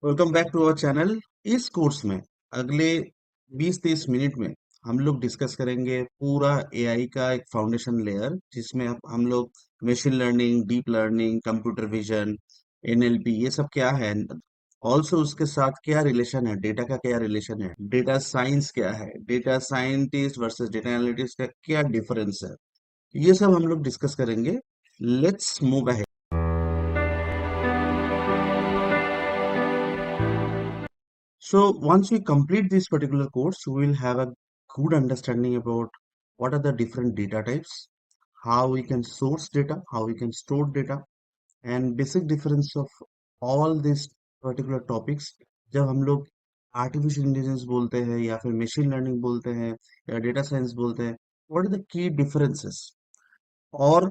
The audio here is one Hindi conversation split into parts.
Welcome back to our channel. इस कोर्स में अगले 20-30 मिनट में हम लोग डिस्कस करेंगे पूरा एआई का एक फाउंडेशन लेयर, जिसमें हम लोग machine learning, deep learning, computer vision, NLP ये सब क्या है। ऑल्सो उसके साथ क्या रिलेशन है, डेटा का क्या रिलेशन है, डेटा साइंस क्या है, data scientist versus data analytics का क्या डिफरेंस है, ये सब हम लोग डिस्कस करेंगे। Let's move ahead. So once we complete this particular course, we will have a good understanding about what are the different data types, how we can source data, how we can store data, and basic difference of all these particular topics। जब हम लोग आर्टिफिशियल इंटेलिजेंस बोलते हैं या फिर मशीन लर्निंग बोलते हैं या डेटा साइंस बोलते हैं, what are the key differences. और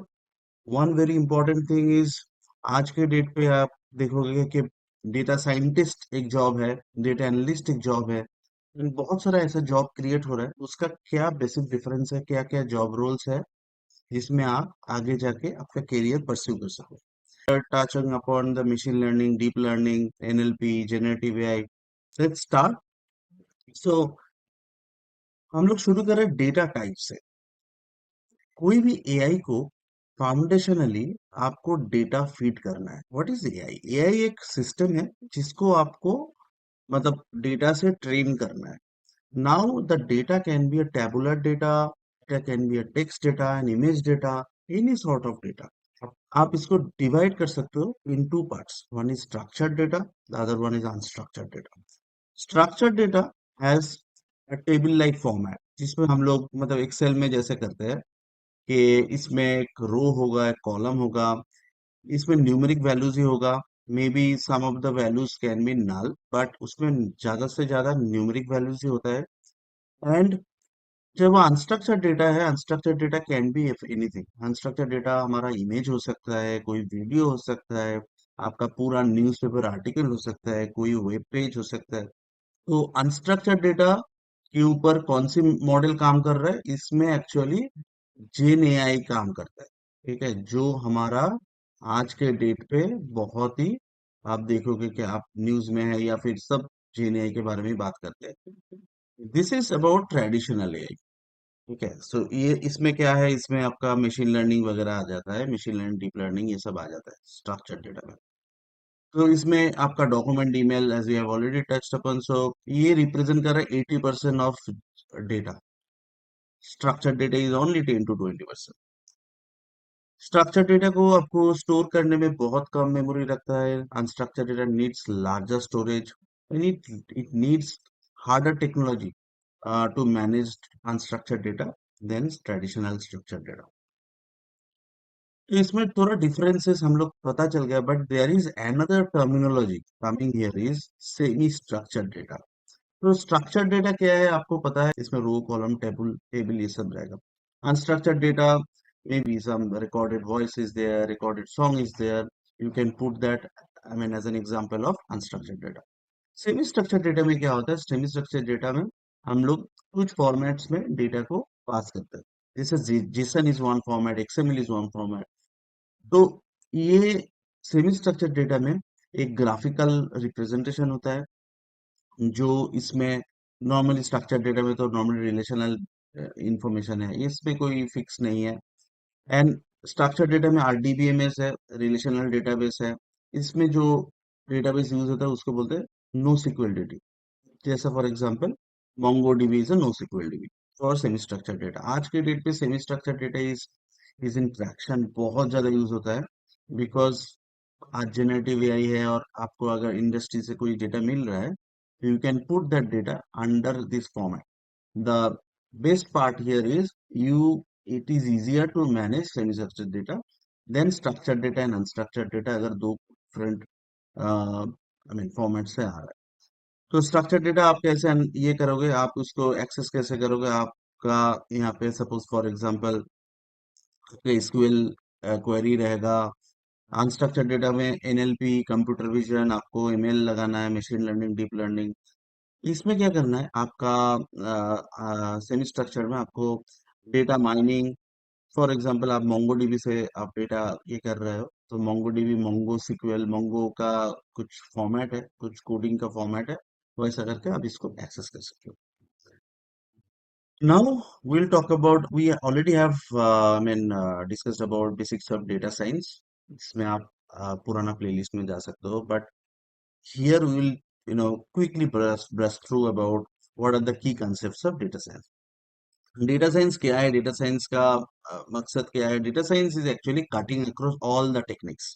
one very important thing is, आज के डेट पे आप देखोगे कि डेटा साइंटिस्ट एक जॉब है, डेटा एनालिस्ट एक जॉब है, and बहुत सारा ऐसा जॉब क्रिएट हो रहा है। उसका क्या बेसिक डिफरेंस है, क्या क्या जॉब रोल्स है जिसमें आप आगे जाके आपका करियर परस्यू कर सको। Touching upon the machine learning, deep learning, NLP, generative AI. Let's start. So हम लोग शुरू कर रहे हैं डेटा टाइप से। कोई भी एआई को फाउंडेशनली आपको डेटा फीड करना है। What is AI? एआई एक सिस्टम है जिसको आपको मतलब डेटा से ट्रेन करना है। Now the data can be a tabular data, data can be a text data, an image data, any sort of data. आप इसको डिवाइड कर सकते हो into parts. One is structured data, the other one is unstructured data. Structured data has a table like format, जिसमें हम लोग मतलब एक्सेल में जैसे करते हैं कि इसमें एक रो होगा, एक कॉलम होगा, इसमें न्यूमेरिक वैल्यूज ही होगा। May be some of the values can be null, but उसमें ज्यादा से ज्यादा न्यूमेरिक वैल्यूज ही होता है। एंड जब अनस्ट्रक्चर्ड डेटा है, unstructured data can be anything. Unstructured data हमारा इमेज हो सकता है, कोई वीडियो हो सकता है, आपका पूरा न्यूज़पेपर आर्टिकल हो सकता है, कोई वेब पेज हो सकता है। तो अनस्ट्रक्चर्ड डेटा के ऊपर कौन सी मॉडल काम कर रहा है, इसमें एक्चुअली जेन एआई काम करता है। ठीक है, जो हमारा आज के डेट पे बहुत ही, आप देखोगे कि आप न्यूज में है या फिर सब जेन एआई के बारे में बात करते हैं। This is about traditional AI. ठीक है, सो ये इसमें क्या है, इसमें आपका मशीन लर्निंग वगैरह आ जाता है, मशीन लर्निंग, डीप लर्निंग, ये सब आ जाता है स्ट्रक्चर्ड डेटा में। तो इसमें आपका document, email, as we have already touched upon, so ये रिप्रेजेंट कर रहा है 80% of data. Structured data is only 10 to 20%। Structured data को आपको स्टोर करने में बहुत कम मेमोरी लगता है। Unstructured data needs larger storage, and it needs harder technology to manage unstructured data than traditional structured data. तो इसमें थोड़ा डिफरेंसेस हम लोग पता चल गया, but there is another terminology coming here is semi structured data. तो स्ट्रक्चर्ड डेटा क्या है आपको पता है, इसमें रो, कॉलम, टेबल टेबल ये सब रहेगा। Unstructured data, maybe some recorded voice is there, recorded song is there, you can put that, I mean, as an example of unstructured data। Semi structured data में क्या होता है, सेमी स्ट्रक्चर्ड डेटा में हम लोग कुछ फॉर्मेट्स में डेटा को पास करते हैं। जैसे Jason is one format, XML is one format. तो ये सेमी स्ट्रक्चर्ड डेटा में एक ग्राफिकल रिप्रेजेंटेशन होता है, जो इसमें नॉर्मली स्ट्रक्चर्ड डेटा में तो नॉर्मली रिलेशनल इंफॉर्मेशन है, इसमें कोई फिक्स नहीं है। एंड स्ट्रक्चर्ड डेटा में आरडीबीएमएस है, रिलेशनल डेटाबेस है। इसमें जो डेटाबेस यूज होता है उसको बोलते हैं नो सिक्वल डेटा। जैसा for example Mongo DB is a no sequel DB for semi structured data. आज के डेट पे semi structured data is in traction, बहुत ज्यादा यूज होता है, बिकॉज आज जनरेटिव एआई है और आपको अगर इंडस्ट्री से कोई डेटा मिल रहा है, you can put that data under this format. The best part here is it is easier to manage semi-structured data than structured data and unstructured data, अगर दो different I mean फॉर्मेट से आ रहा है। तो स्ट्रक्चर्ड डेटा आप कैसे ये करोगे, आप उसको एक्सेस कैसे करोगे। आपका यहाँ पे suppose for example SQL query रहेगा। अनस्ट्रक्चर्ड डेटा में एनएलपी, कंप्यूटर विजन, आपको ईमेल लगाना है, मशीन लर्निंग, डीप लर्निंग। इसमें क्या करना है आपका सेमी स्ट्रक्चर में आपको डेटा माइनिंग, फॉर एग्जांपल आप मोंगोडीबी से आप डेटा ये कर रहे हो, तो मोंगोडीबी, मोंगो सीक्वल, मोंगो का कुछ फॉर्मेट है, कुछ कोडिंग का फॉर्मेट है, वैसा करके आप इसको एक्सेस कर सकते हो. Now we'll talk about, we already have discussed about basics of data science. इसमें आप पुराना प्लेलिस्ट में जा सकते हो, but here we will quickly brush through about what are the key concepts of data science. Data science क्या है, डेटा साइंस का मकसद क्या है? Data science is actually cutting across all the techniques.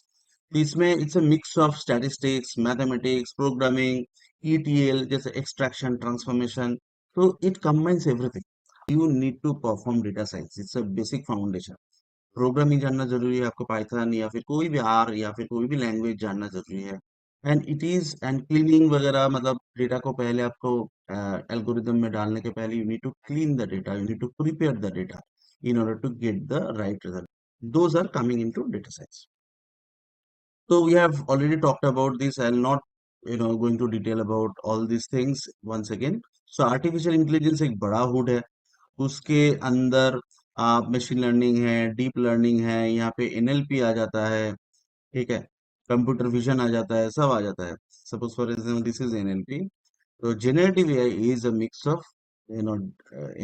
तो इसमें it's a mix of statistics, mathematics, programming, ETL जैसे एक्सट्रैक्शन, ट्रांसफॉर्मेशन. तो it combines everything you need to perform data science. It's a basic foundation. Programming जानना जरूरी है आपको, पाइथन या फिर कोई भी आर या फिर कोई भी लैंग्वेज जानना जरूरी है. And it is and cleaning वगैरह, मतलब डेटा को पहले आपको एल्गोरिदम में डालने के पहले you need to clean the data, you need to prepare the data in order to get the right result. Those are coming into data science. So we have already talked about this. I'll not going to detail about all these things once again. So artificial intelligence एक बड़ा हुड है. उसके अंदर आप मशीन लर्निंग है, डीप लर्निंग है, यहाँ पे एनएलपी आ जाता है. ठीक है, कंप्यूटर विजन आ जाता है, सब आ जाता है. Suppose for example this is NLP. तो generative AI is a mix of you know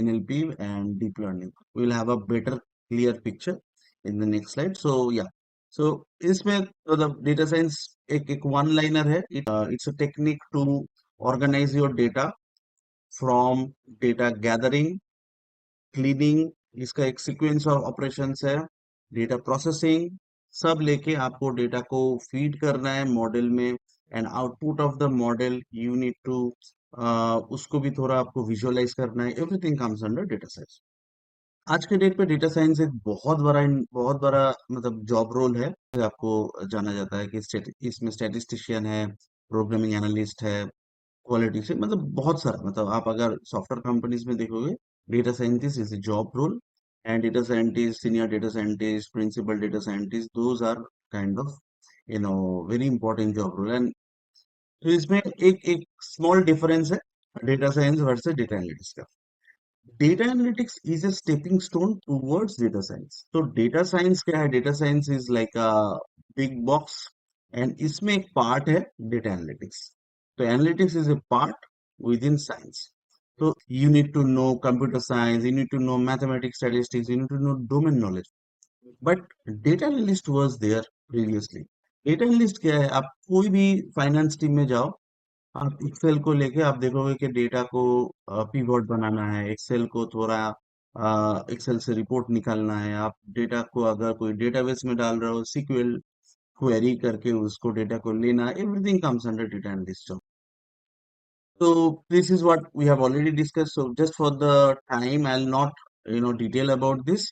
NLP and deep learning. We will have a better clear picture in the next slide. So yeah, so इसमें मतलब data science एक one liner है. It's a technique to organize your data from data gathering, cleaning, इसका एक सीक्वेंस ऑफ ऑपरेशंस है, डेटा प्रोसेसिंग, सब लेके आपको डेटा को फीड करना है मॉडल में. And output of the model you need to उसको भी थोड़ा आपको विजुअलाइज करना है. Everything comes under data science. आज के डेट पे डेटा साइंस एक बहुत बड़ा मतलब जॉब रोल है. आपको जाना जाता है कि इसमें स्टैटिस्टिशियन है, प्रोग्रामिंग एनालिस्ट है, क्वालिटी से, मतलब बहुत सारा, मतलब आप अगर सॉफ्टवेयर कंपनीज में देखोगे, data scientist is a job role. And data scientist, senior data scientist, principal data scientist, those are kind of very important job role. And तो इसमें एक एक स्मॉल डिफरेंस है data science versus data analytics का. Data analytics is a stepping stone towards data science. तो डेटा साइंस क्या है? Data science is like a big box, and इसमें एक पार्ट है डेटा एनालिटिक्स. तो analytics is a part within science. So you need to know computer science, you need to know mathematics, statistics, you need to know domain knowledge. But data analyst was there previously. Data analyst क्या है? आप कोई भी फाइनेंस टीम में जाओ, आप एक्सेल को लेके आप देखोगे कि डेटा को पिवट बनाना है, एक्सेल को थोड़ा एक्सेल से रिपोर्ट निकालना है. आप डेटा को अगर कोई डेटाबेस में डाल रहे हो, सीक्वल क्वेरी करके उसको डेटा को लेना, everything comes under data analyst. So this is what we have already discussed. So just for the time, I'll not detail about this.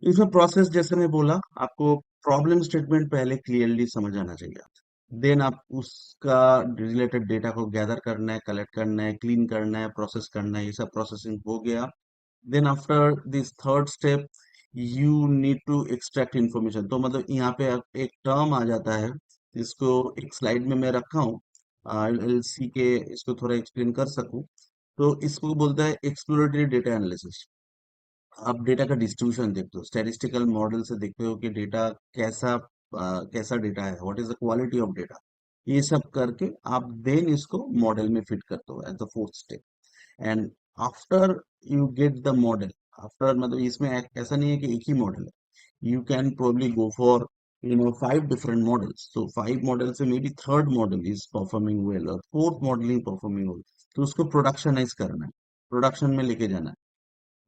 इसमें प्रोसेस जैसे मैं बोला, आपको प्रॉब्लम स्टेटमेंट पहले क्लियरली समझ आना चाहिए. देन आप उसका रिलेटेड डेटा को गैदर करना है, कलेक्ट करना है, क्लीन करना है, प्रोसेस करना है. ये सब प्रोसेसिंग हो गया. Then after this third step you need to extract information. तो मतलब यहाँ पे एक टर्म आ जाता है, इसको एक स्लाइड में मैं रखा हूँ, सी के इसको थोड़ा एक्सप्लेन कर सकूं. तो इसको बोलता है एक्सप्लोरेटरी डेटा एनालिसिस. आप डेटा का डिस्ट्रीब्यूशन देखते हो, स्टैटिस्टिकल मॉडल से देखते हो कि डेटा कैसा डेटा है, what is the quality of data. ये सब करके आप देन इसको मॉडल में फिट करते हो as the fourth step. And after you get the model, after मतलब इसमें ऐसा नहीं है कि एक ही मॉडल है. You can probably go for 5 different models. So 5 models से maybe third model is performing well और fourth model is performing well. तो उसको प्रोडक्शनाइज करना है, प्रोडक्शन में लेके जाना है.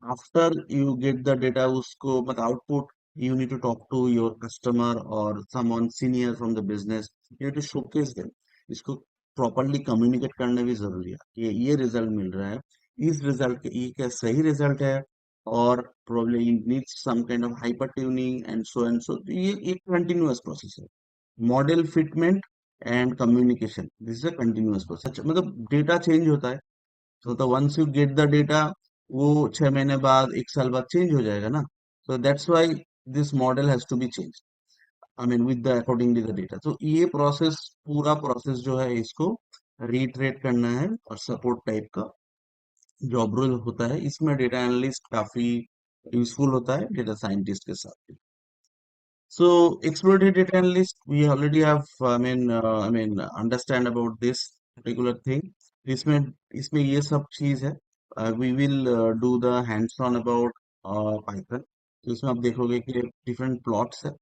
After you get the data, उसको मतलब output, you need to talk to your customer or someone senior from the business. You need to showcase them. इसको प्रॉपरली कम्युनिकेट करना भी जरूरी है कि ये रिजल्ट मिल रहा है, इस रिजल्ट के ये क्या सही रिजल्ट है, और probably needs some kind of hyper tuning and so and so. ये एक कंटिन्यूअस प्रोसेस है. Model fitment and communication, this is a continuous process. मतलब डेटा चेंज होता है, तो once you get the data, वो 6 महीने बाद, 1 साल बाद चेंज हो जाएगा ना. So that's why this model has to be change, I mean with the accordingly the data. तो ये प्रोसेस, पूरा प्रोसेस जो है, इसको रिट्रेट करना है और सपोर्ट टाइप का जॉब रोल होता है. इसमें डेटा एनालिस्ट काफी यूजफुल होता है डेटा साइंटिस्ट के साथ। So exploratory data analyst, we already have, understand about this particular thing. इसमें इसमें ये सब चीज है. We will do the hands-on about Python. तो इसमें आप देखोगे कि different plots है.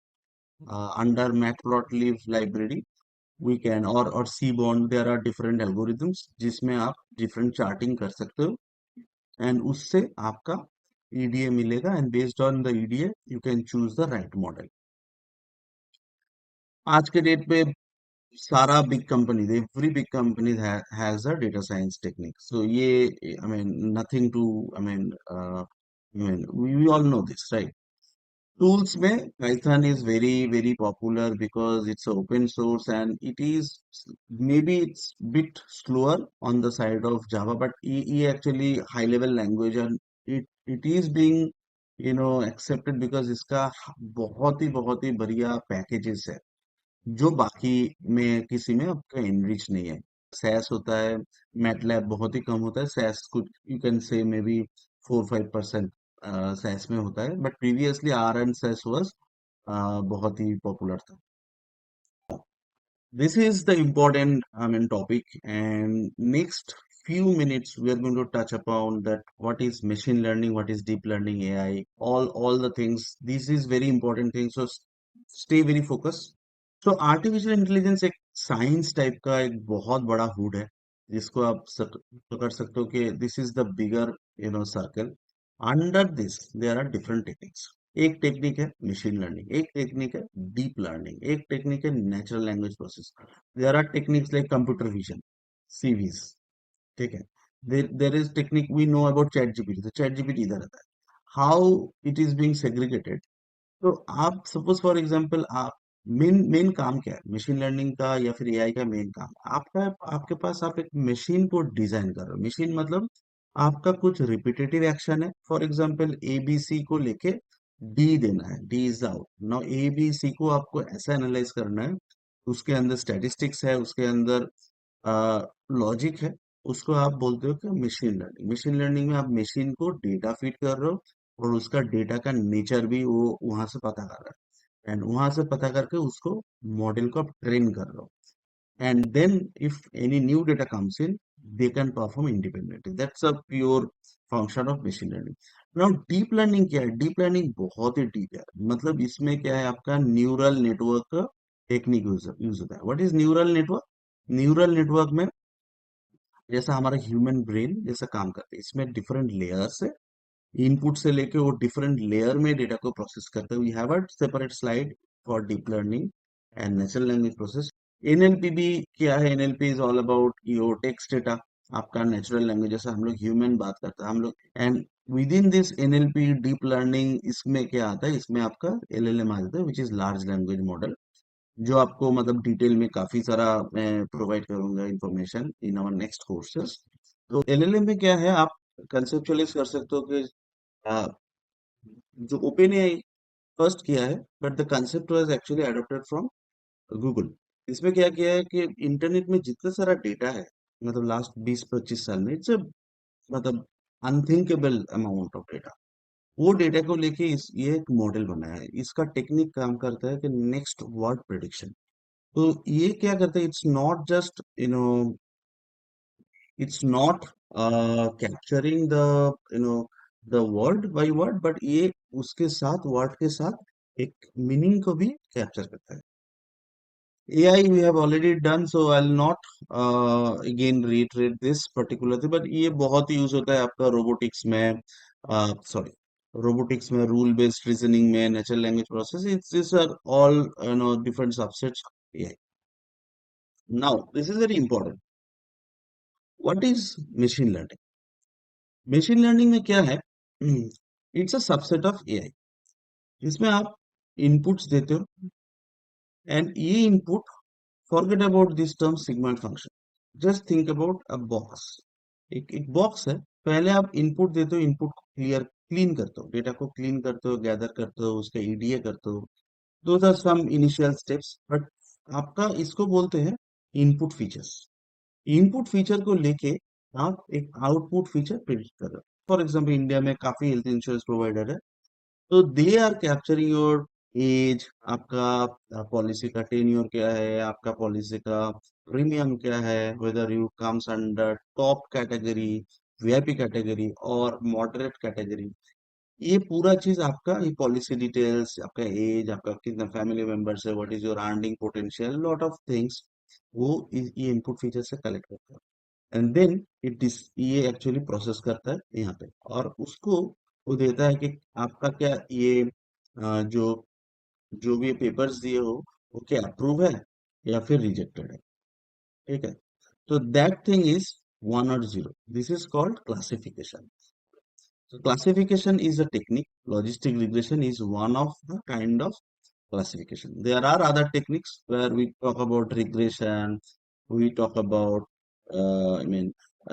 Under Matplotlib library, we can और Seaborn there are different algorithms जिसमें आप different charting कर सकते हो and उससे आपका EDA मिलेगा and based on the EDA you can choose the right model. आज के डेट पे सारा big company every big company has a data science technique so ये I mean nothing to I mean we all know this right tools में Python is very very popular because it's open source and it is maybe it's bit slower on the side of Java but ये actually high level language and it is being accepted because इसका बहुत ही बढ़िया पैकेजेस है जो बाकी में किसी में आपका इनरिच नहीं है. सैस होता है, मैटलैब बहुत ही कम होता है. सैस कुछ you can say may be 4-5% cess में होता है but previously R and SAS was बहुत ही पॉपुलर था. This is the important, topic, and next few minutes we are going to touch upon that what is machine learning, what is deep learning, AI, all the things. This is very important thing. So stay very focused. So artificial intelligence एक साइंस टाइप का एक बहुत बड़ा हुड है जिसको आप पकड़ सकते हो कि this is the bigger circle. Under this there are different techniques. एक टेक्निक है मशीन लर्निंग, एक टेक्निक है डीप लर्निंग, एक टेक्निक है natural language process. There are techniques like computer vision, CVs. ठीक है. There is technique we know about chat GPT. तो चैट जीपीटी इधर आता है. How it is being segregated. तो आप सपोज फॉर एग्जांपल आप मेन मेन काम क्या है मशीन लर्निंग का या फिर एआई का. मेन काम आपका आपके पास आप एक मशीन को डिजाइन कर रहे हो. मशीन मतलब आपका कुछ रिपीटेटिव एक्शन है. फॉर एग्जांपल एबीसी को लेके डी देना है, D is out now. ABC को आपको ऐसा एनालाइज करना है, उसके अंदर स्टैटिस्टिक्स है, उसके अंदर लॉजिक है. उसको आप बोलते हो कि मशीन लर्निंग. मशीन लर्निंग में आप मशीन को डेटा फीड कर रहे हो और उसका डेटा का नेचर भी वो वहां से पता कर रहा है एंड वहां से पता करके उसको मॉडल को आप ट्रेन कर रहे हो and then if any new data comes in they can perform independently. That's a pure function of machine learning. Now deep learning क्या है. डीप लर्निंग बहुत ही डीप है. मतलब इसमें क्या है आपका न्यूरल नेटवर्क टेक्निक यूज होता है. What is neural network. Neural network में जैसा हमारा ह्यूमन ब्रेन जैसा काम करते हैं इसमें डिफरेंट लेयर्स है. इनपुट से लेके वो डिफरेंट लेयर में डेटा को प्रोसेस करते हैं. We have a separate slide for deep learning and natural language process. NLP भी क्या है. NLP is all about your text data. आपका नेचुरल लैंग्वेज जैसा हम लोग ह्यूमन बात करते हैं हम लोग and with in this NLP deep learning इसमें क्या आता है. इसमें आपका एलएलएम आ जाता है which is large language model जो आपको मतलब डिटेल में काफी सारा मैं प्रोवाइड करूंगा information in our next courses. तो एलएलएम में क्या है आप कंसेप्चुअलाइज कर सकते हो कि आ, जो ओपन एआई फर्स्ट किया है but the concept was actually adopted from Google. इसमें क्या किया है कि इंटरनेट में जितना सारा डेटा है मतलब लास्ट 20-25 साल में इट्स मतलब अनथिंकेबल अमाउंट ऑफ डेटा. वो डेटा को लेके ये एक मॉडल बना है. इसका टेक्निक काम करता है कि नेक्स्ट वर्ड प्रेडिक्शन. तो ये क्या करता है. It's not just it's not capturing the you know the word by word but ये उसके साथ वर्ड के साथ एक मीनिंग को भी कैप्चर करता है. AI we have already done so I'll not again reiterate this particular thing but ये बहुत यूज होता है आपका रोबोटिक्स में. सॉरी रोबोटिक्स में रूल बेस्ड रीजनिंग में natural language process it's this are all different subsets. AI. Now this is very important. What is machine learning. Machine learning में क्या है. It's a subset of AI. इसमें आप इनपुट्स देते हो एंड ये input forget about this term sigma function. Just think about a box. एक बॉक्स है. पहले आप इनपुट देते हो. इनपुट को क्लीन करते हो. डेटा को क्लीन करते हो गैदर करते हो उसका ईडीए करते हो. Those are some initial steps but आपका इसको बोलते हैं इनपुट फीचर्स. इनपुट फीचर को लेके आप एक आउटपुट फीचर प्रिडिक्ट कर रहे हो. फॉर एग्जाम्पल इंडिया में काफी हेल्थ इंश्योरेंस प्रोवाइडर है तो they are capturing your age, आपका पॉलिसी का टेन्योर क्या है, आपका पॉलिसी का प्रीमियम क्या है, whether you comes under top category, VIP category और मॉडरेट कैटेगरी। ये पूरा चीज आपका, ये पॉलिसी डिटेल्स, आपका एज, आपका कितना फैमिली मेंबर्स है, what is your earning potential, lot of things, वो ये इनपुट फीचर से कलेक्ट करता है। एंड देन ये एक्चुअली प्रोसेस करता है यहाँ पे, और उसको वो देता है कि आपका क्या ये जो जो भी पेपर्स दिए हो वो क्या अप्रूव है या फिर रिजेक्टेड है। ठीक है, तो दैट थिंग इज वन और zero, this is called classification. So classification is a technique. Logistic regression is one of the kind of classification. There are other techniques where we talk about regression, we talk about,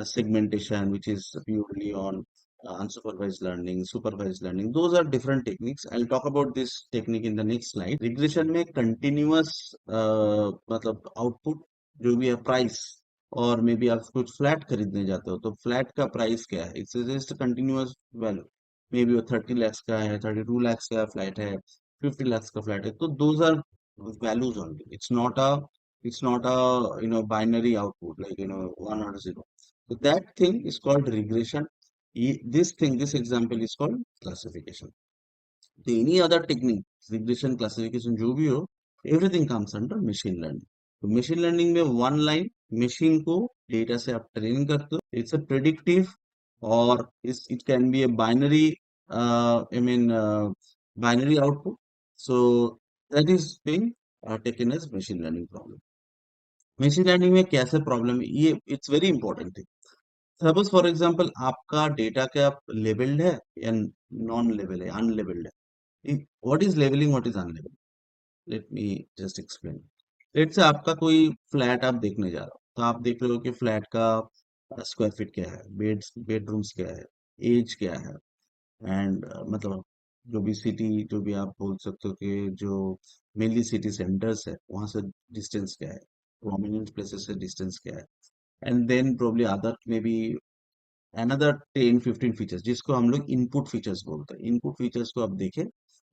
segmentation, which is purely on unsupervised learning, supervised learning. Those are different techniques. I'll talk about this technique in the next slide. Regression में continuous मतलब output जो भी है price, और मे बी आप कुछ फ्लैट खरीदने जाते हो तो फ्लैट का प्राइस क्या है, it's just continuous value. May be वो 30 lakhs का है, 32 lakhs का फ्लैट है, 50 lakhs का फ्लैट है, तो those are values only. It's not a binary output like one or zero. So that thing is called regression. This example is called classification. So any other technique, regression, classification जो भी हो, everything comes under machine learning. तो machine learning में one line machine को data से आप train करते हो, it's a predictive, और it can be a binary, binary output. So that is being taken as machine learning problem. machine learning में कैसे प्रॉब्लम, ये it's very important thing. Suppose for example आपका डेटा क्या लेबल्ड है या नॉन लेबल है, अनलेबल्ड है। What is labelling, what is unlabelled, let me just explain. Let say आपका कोई फ्लैट आप देखने जा रहे हो, तो आप देख रहे हो कि फ्लैट का स्क्वायर फीट क्या है, बेडरूम्स क्या है, एज क्या है, एंड मतलब जो भी सिटी, जो भी आप बोल सकते हो कि जो मेनली सिटी सेंटर्स है वहां से डिस्टेंस क्या है, प्रोमिनेंट प्लेसेस से डिस्टेंस क्या है, and then probably other may be another 10-15 features जिसको हम लोग इनपुट फीचर्स बोलते हैं। इनपुट फीचर्स को आप देखे,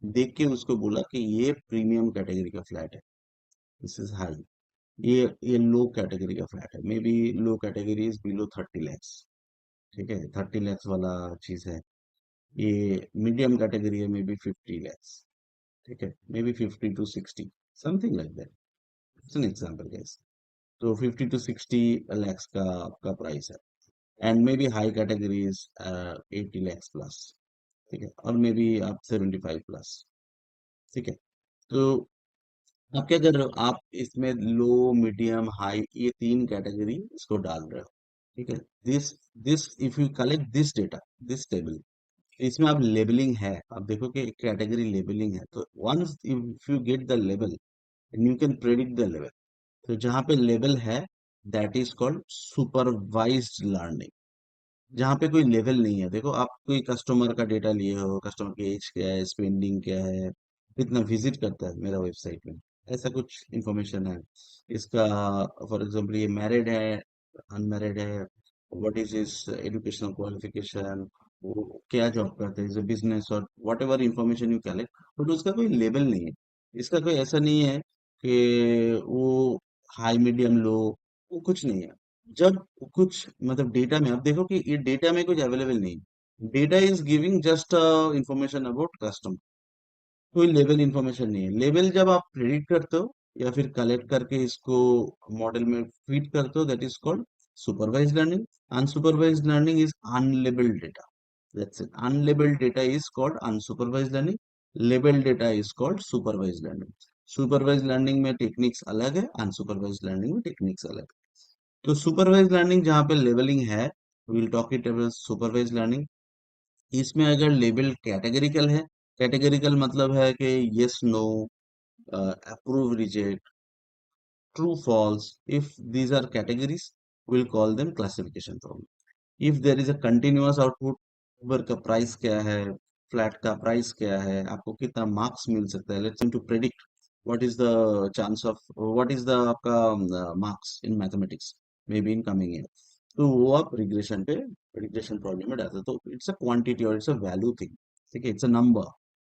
देख के उसको बोला कि ये प्रीमियम कैटेगरी का फ्लैट है, दिस इज हाई, ये लो कैटेगरी का फ्लैट है, may be low category is below 30 lakhs। ठीक है, 30 lakhs वाला चीज है। ये मीडियम कैटेगरी है, मे बी 50 lakhs। ठीक है, may be 50 to 60, something like that, it's an example guys. तो 50 to 60 lakhs का आपका प्राइस है, and may be high category is 80 lakhs plus. ठीक है, और मे बी आप 75 प्लस। ठीक है, तो आप क्या कर रहे हो, आप इसमें लो, मीडियम, हाई, ये तीन कैटेगरी इसको डाल रहे हो। ठीक है, this this if you collect this data, this table, इसमें आप लेबलिंग है, आप देखो कि कैटेगरी लेबलिंग है, तो once if you get the label and you can predict the level, तो जहां पे लेवल है that is called supervised learning. जहाँ पे कोई लेवल नहीं है, देखो आप कोई कस्टमर का डेटा लिए हो, कस्टमर की एज क्या है, स्पेंडिंग क्या है, कितना विजिट करता है मेरा वेबसाइट में, ऐसा कुछ इंफॉर्मेशन है इसका। फॉर एग्जांपल ये मैरिड है, अनमैरिड है, what is is educational qualification, वो क्या जॉब करते हैं, इज बिजनेस, और what ever information you collect, but उसका कोई लेवल नहीं है। इसका कोई ऐसा नहीं है कि वो हाई, मीडियम, लो, वो कुछ नहीं है। जब कुछ मतलब डेटा में आप देखो कि ये डेटा में कुछ अवेलेबल नहीं, data is giving just information about customer, कोई लेवल इंफॉर्मेशन नहीं है। लेवल जब आप प्रिडिक्ट करते हो या फिर कलेक्ट करके इसको मॉडल में फीड करते हो, that is called supervised learning. Unsupervised learning is unlabelled data, that's it. Unlabelled data is called unsupervised learning, labelled data is called supervised learning. Supervised learning में टेक्निक्स अलग है, अनसुपरवाइज्ड लर्निंग में टेक्निक्स अलग है। तो सुपरवाइज लर्निंग जहाँ पे लेवलिंग है, will talk it about supervise learning. इसमें अगर लेबल कैटेगरिकल है, कैटेगरिकल मतलब है कि yes, no, approve, reject, true, false, if these are categories will call them classification problem. If there is a continuous output, Uber का प्राइस क्या है, फ्लैट का प्राइस क्या है, आपको कितना मार्क्स मिल सकता है, let's to predict what is the chance of, what is the आपका marks in mathematics may be in coming year, तो वो आप रिग्रेशन प्रॉब्लम में डालते हो। तो इट्स अ क्वांटिटी और इट्स अ वैल्यू थिंग। ठीक है, it's a number.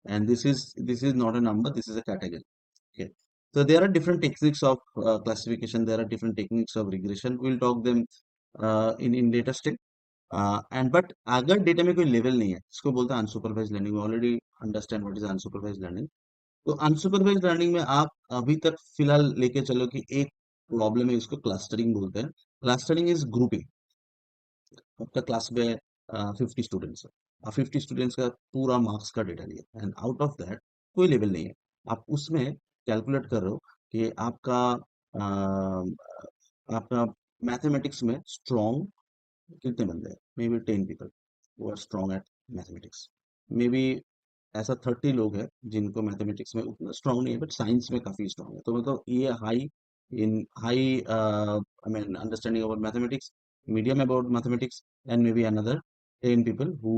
and this is not a number, this is a category. Okay, so there are different techniques of classification, there are different techniques of regression, we'll talk them in data step. And but अगर डेटा में कोई लेवल नहीं है, इसको बोलते हैं unsupervised learning, already understand what is unsupervised learning. तो अनसुपरवाइज लर्निंग में आप अभी तक फिलहाल लेके चलो कि एक प्रॉब्लम है, इसको क्लस्टरिंग बोलते हैं। Clustering is grouping. आपका क्लास में 50 स्टूडेंट्स है, आप 50 स्टूडेंट्स का पूरा मार्क्स का डेटा लिया एंड आउट ऑफ दैट कोई लेवल नहीं है, आप उसमें कैलकुलेट कर रहे हो कि आपका मैथमेटिक्स में स्ट्रॉन्ग कितने बंदे हैं, मे बी 10 पीपल वो are strong at mathematics. May be ऐसा 30 लोग हैं जिनको मैथमेटिक्स में उतना स्ट्रॉन्ग नहीं है बट साइंस में काफी स्ट्रॉन्ग है, तो मतलब ये high I mean understanding about mathematics, medium about mathematics, and maybe another 10 people who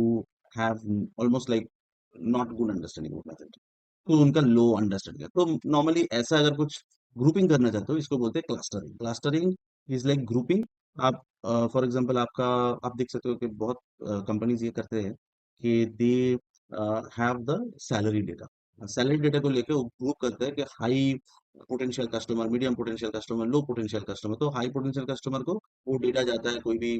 have almost like not good understanding about mathematics, तो उनका लो अंडरस्टैंडिंग है। तो नॉर्मली ऐसा अगर कुछ ग्रुपिंग करना चाहते हो, इसको बोलते हैं clustering. Clustering is like grouping. आप फॉर एग्जांपल आपका, आप देख सकते हो कि बहुत कंपनीज ये करते हैं कि they have the salary data, salary data को लेके वो ग्रुप करते हैं कि high potential customer, medium potential customer, low potential customer. तो हाई पोटेंशियल कस्टमर को वो डेटा जाता है कोई भी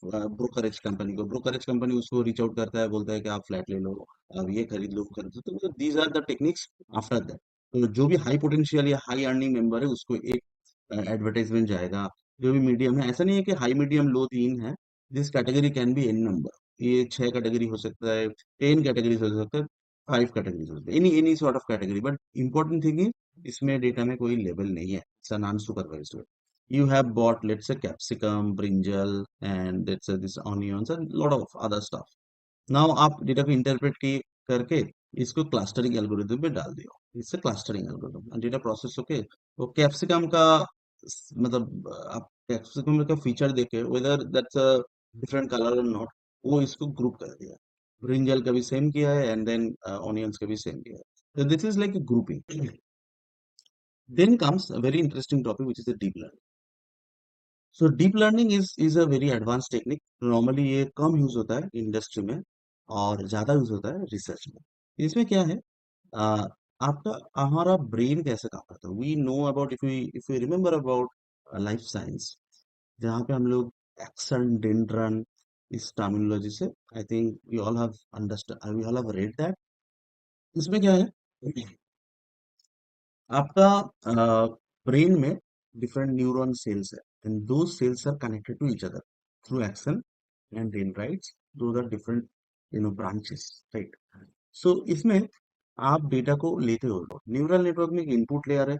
ब्रोकरेज कंपनी को, ब्रोकरेज कंपनी उसको रीच आउट करता है, बोलता है कि आप फ्लैट ले लो, अब ये खरीद लो, खरीद लो। तो these are the techniques after that. तो जो भी हाई पोटेंशियल या हाई अर्निंग मेंबर है उसको एक एडवर्टाइजमेंट जाएगा। जो भी मीडियम है, ऐसा नहीं है कि हाई मीडियम लो तीन है, this category can be n number, ये 6 कैटेगरी हो सकता है, 10 कैटेगरीज हो सकता है, 5 कैटेगरीज हो सकता है, any any sort of category. But important thing is इसमें डेटा में कोई लेवल नहीं है, it's non supervised. You have bought, let's say, capsicum, brinjal, and let's say this onions and lot of other stuff. Now आप डेटा को इंटरप्रेट की करके इसको क्लस्टरिंग एल्गोरिथम पे डाल दियो, इससे क्लस्टरिंग एल्गोरिथम डेटा प्रोसेस होके वो कैप्सिकम का मतलब आप कैप्सिकम का फीचर देखे weather that's a different colour और नॉट, वो इसको ग्रुप कर दिया। ब्रिंजल का भी सेम किया है एंड देन ऑनियंस का भी सेम किया है, तो this is like grouping. Then comes a very interesting topic which is the deep learning. So deep learning is a very advance technique. Normally ये कम यूज होता है इंडस्ट्री में और ज्यादा यूज होता है रिसर्च में। इसमें क्या है, आ, आपका हमारा ब्रेन कैसे काम करता है, we know about, if you remember about life science, जहाँ पे हम लोग एक्सन डेंड्रन इस टर्मिनोलॉजी से, I think we all have understand, we all have read that. इसमें क्या है, आपका ब्रेन में डिफरेंट न्यूरॉन सेल्स है and those cells are connected to each other through axon and dendrites, those are different branches, right. So इसमें आप डेटा को लेते हो, न्यूरल नेटवर्क में एक इनपुट लेयर है,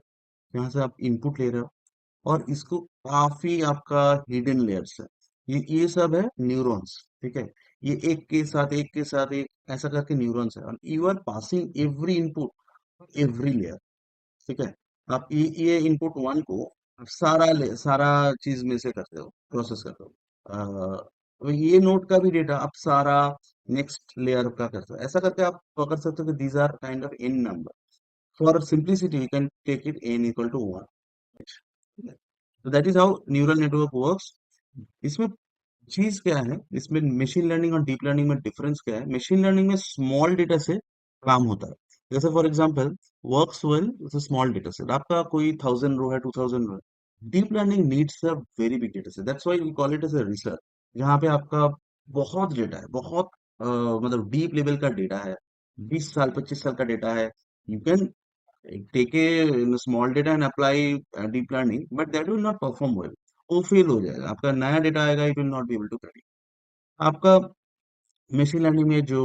यहाँ से आप इनपुट ले रहे हो और इसको काफी आपका हिडन लेयर्स है, ये सब है न्यूरॉन्स, ठीक है। ये एक के साथ एक के साथ एक ऐसा करके न्यूरॉन्स है, और you are passing every input every layer, ठीक है। आप ये इनपुट वन को आप सारा चीज में से करते हो, प्रोसेस करते हो। तो ये नोट का भी डेटा आप सारा नेक्स्ट लेयर का करते हो, ऐसा करके आप पकड़ सकते हो कि these are kind of an number. For simplicity you can take it n equal to 1। तो that is how neural network works. इसमें चीज क्या है, इसमें मशीन लर्निंग और डीप लर्निंग में डिफरेंस क्या है, मशीन लर्निंग में स्मॉल डेटा से काम होता है। जैसे for example works well with small data set, आपका कोई 1000 रो है, 2000 रो है। Deep learning needs a very big data set, that's why we call it as a research, जहाँ पे आपका बहुत डेटा है, बहुत मतलब डीप लेवल का डेटा है, 20 साल 25 साल का डेटा है। You can take a small data and apply deep learning, but that will not perform well, वो फेल हो जाएगा, आपका नया डेटा आएगा, it will not be able to predict. आपका मशीन लर्निंग में जो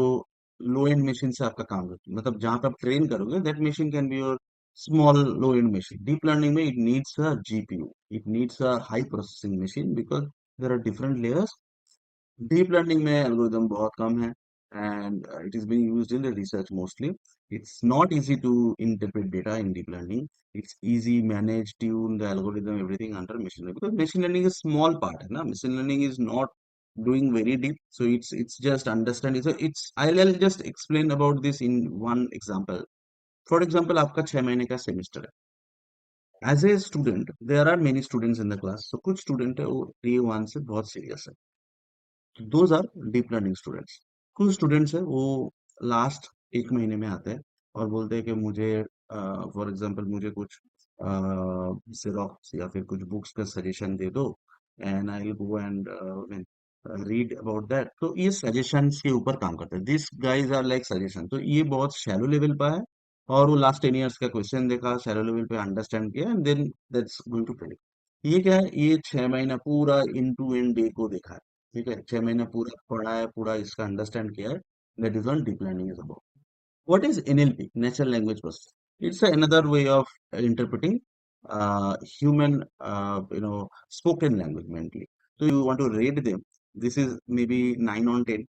लो एंड मशीन से आपका काम करती है, मतलब जहां पे आप ट्रेन करोगे, that machine can be your small low end machine. Deep learning में it needs a GPU, it needs a high processing machine, because there are different layers. Deep learning में एल्गोरिदम बहुत कम है and it is being used in the research mostly. It's not easy to interpret data in deep learning. It's easy manage, tune the algorithm, everything under machine learning, because machine learning is small part है ना, machine learning is not doing very deep, so it's just understanding. So it's I'll just explain about this in one example. For example, आपका 6 महीने का सेमेस्टर है, as a student there are many students in the class, तो कुछ स्टूडेंट है वो डे 1 से बहुत सीरियस है, those are deep learning students. कुछ स्टूडेंट्स है वो लास्ट एक महीने में आते हैं और बोलते हैं कि मुझे फॉर एग्जांपल मुझे कुछ जेरोक्स या फिर कुछ बुक्स का सजेशन दे दो and I will go and read about that. तो ये सजेशंस के ऊपर काम करता है, this guys are like suggestion. तो ये बहुत शैलो लेवल पर है और वो लास्ट 10 years का क्वेश्चन देखा, शैलो लेवल पे अंडरस्टैंड किया and then that's going to predict. ये क्या है, ये 6 महीना पूरा इन टू इन डे को देखा है। ठीक है, 6 महीना पूरा पढ़ा है, पूरा इसका अंडरस्टैंड किया है। That is on deep learning is about. What is NLP? Natural language processing. It's another way of interpreting human, spoken language mentally. So you want to rate them. This is maybe 9 on 10.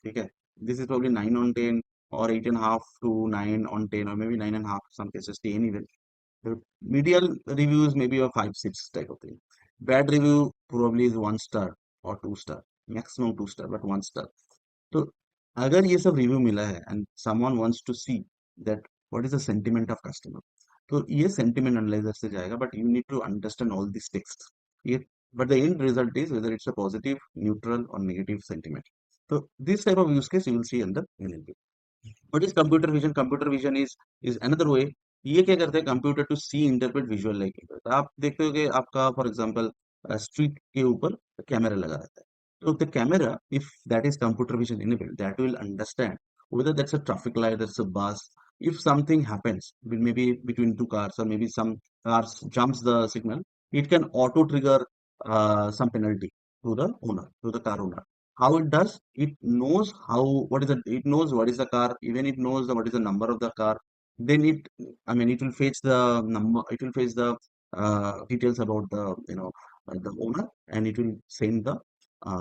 Okay. This is probably 9 on 10 or 8.5 to 9 on 10 or maybe 9.5. Some cases 10 even. The medial reviews maybe a 5, 6 type of thing. Bad review probably is 1 star or 2 star, maximum 2 star, but 1 star. तो अगर ये सब रिव्यू मिला है and someone wants to see that what is the sentiment of customer, तो ये सेंटिमेंट एनालाइजर से जाएगा, but you need to understand all this text. ये but the end result is whether it's a positive, neutral और नेगेटिव सेंटिमेंट। तो this type of use case you will see in the NLP. What is computer vision? Computer vision is another way. ये क्या करते हैं, computer to see interpret visual like. तो आप देखते हो कि आपका फॉर एग्जांपल स्ट्रीट के ऊपर कैमरा लगा रहता है, तो the camera, if that is computer vision enabled, that will understand whether that's a traffic light, that's a bus. If something happens maybe between two cars or maybe some cars jumps the signal, it can auto trigger some penalty to the owner, to the car owner. How it does, it knows how, what is the, it knows what is the car, even it knows what is the number of the car. Then it, I mean, it will fetch the number, it will fetch the details about the, the owner, and it will send the I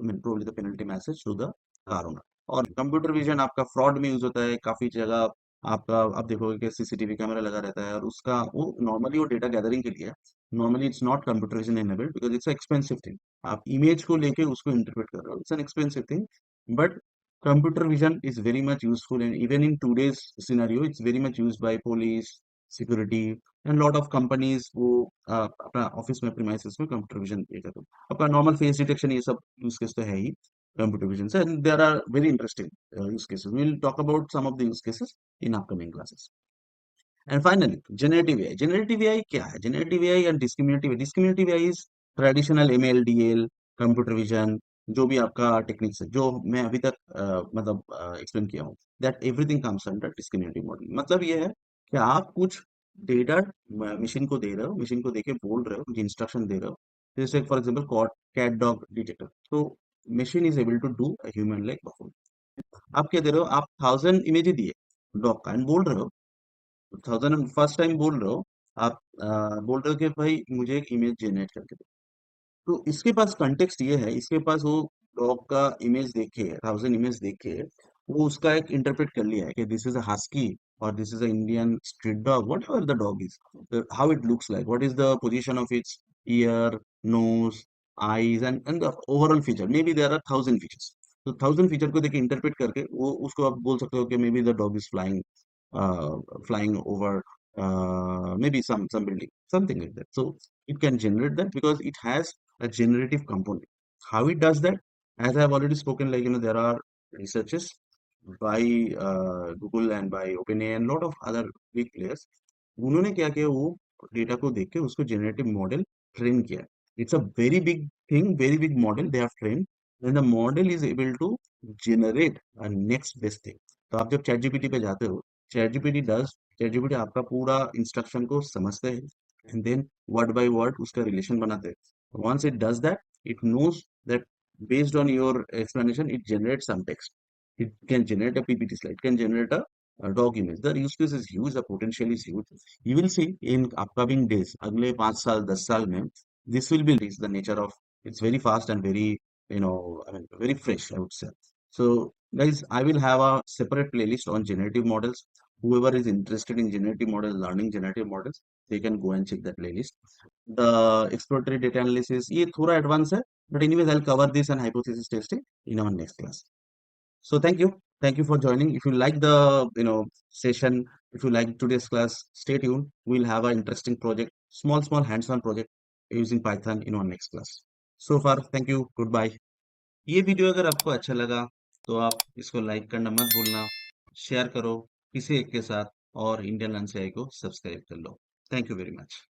mean, probably the penalty message to the car owner. और कंप्यूटर विजन आपका फ्रॉड में यूज होता है काफी जगह। आपका आप देखोगे कि सीसीटीवी कैमरा लगा रहता है और उसका वो नॉर्मली वो डेटा गैदरिंग के लिए है। Normally it's not computer vision enabled because it's expensive thing. आप इमेज को लेके उसको इंटरप्रेट कर रहे हो, it's an expensive thing. But computer vision is very much useful, and even in today's scenario it's very much used by police, security, and lot of companies वो अपना ऑफिस में प्रीमाइसेस में कंप्यूटर विजन ये करते हैं। आपका नॉर्मल फेस डिटेक्शन ये सब यूज केस तो है ही computer vision से, and there are very interesting use cases. We will talk about some of the use cases in upcoming classes. And finally, generative AI. Generative AI क्या है? Generative AI and discriminative AI. Discriminative AI is traditional ML, DL, computer vision, जो भी आपका टेक्निक्स है, जो मैं अभी तक मतलब एक्सप्लेन किया हूँ, that everything comes under discriminative model. मतलब ये है कि आप कुछ डेटा मशीन को दे रहे हो, मशीन को देके बोल रहे हो, कुछ इंस्ट्रक्शन दे रहे हो, जैसे for example cat dog detector. तो machine is able to do a human like perform. आप क्या दे रहे हो, आप 1000 इमेज दिए डॉग का एंड बोल रहे हो, 1000 फर्स्ट टाइम बोल रहे हो, आप बोल रहे हो कि भाई मुझे एक इमेज जनरेट करके दो। तो इसके पास कंटेक्स्ट ये है, इसके पास वो डॉग का इमेज देखे, 1000 इमेज देखे, वो उसका एक इंटरप्रेट कर लिया है कि दिस इज अ हस्की और this is a Indian street dog, whatever the dog is, how it looks like, what is the position of its ear, nose, eyes and the overall feature. Maybe there are 1000 features. तो 1000 फीचर को देखे इंटरप्रेट करके वो उसको आप बोल सकते हो कि may be the dog is flying, flying over maybe some building, something like that. So it can generate that because it has a generative component. How it does that? As I have already spoken, like there are researches by Google and by OpenAI and lot of other big players. उन्होंने क्या किया, वो डेटा को देख के उसको जेनरेटिव मॉडल ट्रेन किया। It's a very big thing, very big model they have train, and the model is able to generate a next best thing। तो आप जब चैट जीपीटी पे जाते हो, चैट जीपीटी आपका पूरा इंस्ट्रक्शन को समझते हैं and then word by word उसका रिलेशन बनाते हैं। Once it does that, it knows that based on your explanation it generates some text, it can generate a ppt slide, it can generate a dog image। The use case is huge, the potential is huge। You will see in upcoming days, अगले 5 साल 10 साल में, this will be the nature of, it's very fast and very, I mean very fresh, I would say। So guys, I will have a separate playlist on generative models. Whoever is interested in generative models, learning generative models, they can go and check that playlist। The exploratory data analysis, ये थोड़ा advanced है, but anyways I'll cover this and hypothesis testing in our next class। So thank you for joining। If you like the session, if you like today's class, stay tuned, we'll have an interesting project, small hands-on project using Python in our next class। So far, thank you, goodbye। ये वीडियो अगर आपको अच्छा लगा तो आप इसको लाइक करना मत भूलना, शेयर करो किसी एक के साथ और इंडियन एनसीआई को सब्सक्राइब कर लो। Thank you very much.